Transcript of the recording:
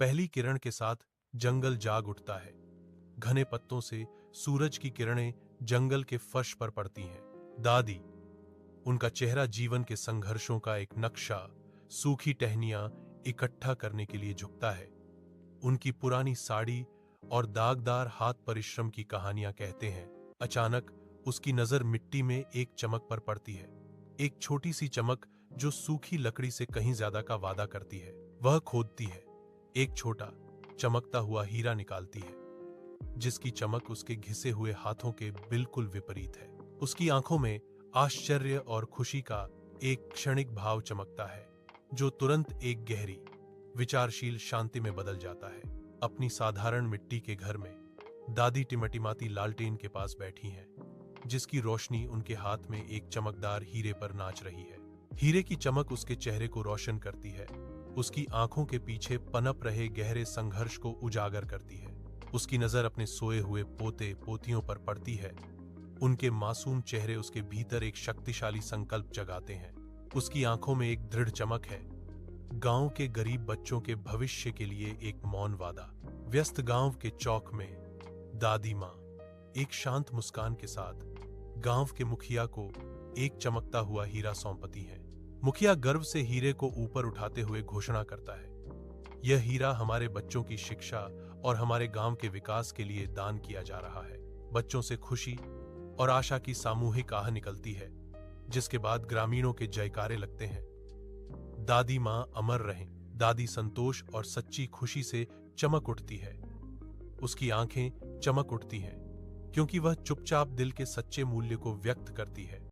पहली किरण के साथ जंगल जाग उठता है। घने पत्तों से सूरज की किरणें जंगल के फर्श पर पड़ती हैं। दादी, उनका चेहरा जीवन के संघर्षों का एक नक्शा, सूखी टहनियां इकट्ठा करने के लिए झुकता है। उनकी पुरानी साड़ी और दागदार हाथ परिश्रम की कहानियां कहते हैं। अचानक उसकी नजर मिट्टी में एक चमक पर पड़ती है, एक छोटी सी चमक जो सूखी लकड़ी से कहीं ज्यादा का वादा करती है। वह खोदती है, एक छोटा चमकता हुआ हीरा निकालती है, जिसकी चमक उसके घिसे हुए हाथों के बिल्कुल विपरीत है। उसकी आंखों में आश्चर्य और खुशी का एक क्षणिक भाव चमकता है, जो तुरंत एक गहरी, विचारशील शांति में बदल जाता है। अपनी साधारण मिट्टी के घर में दादी टिमटिमाती लालटेन के पास बैठी हैं, जिसकी रोशनी उनके हाथ में एक चमकदार हीरे पर नाच रही है। हीरे की चमक उसके चेहरे को रोशन करती है, उसकी आंखों के पीछे पनप रहे गहरे संघर्ष को उजागर करती है। उसकी नजर अपने सोए हुए पोते पोतियों पर पड़ती है। उनके मासूम चेहरे उसके भीतर एक शक्तिशाली संकल्प जगाते हैं। उसकी आंखों में एक दृढ़ चमक है, गांव के गरीब बच्चों के भविष्य के लिए एक मौन वादा। व्यस्त गांव के चौक में दादी माँ एक शांत मुस्कान के साथ गांव के मुखिया को एक चमकता हुआ हीरा सौंपती हैं। मुखिया गर्व से हीरे को ऊपर उठाते हुए घोषणा करता है, यह हीरा हमारे बच्चों की शिक्षा और हमारे गांव के विकास के लिए दान किया जा रहा है। बच्चों से खुशी और आशा की सामूहिक आह निकलती है, जिसके बाद ग्रामीणों के जयकारे लगते हैं। दादी माँ अमर रहें। दादी संतोष और सच्ची खुशी से चमक उठती है। उसकी आंखें चमक उठती हैं, क्योंकि वह चुपचाप दिल के सच्चे मूल्य को व्यक्त करती है।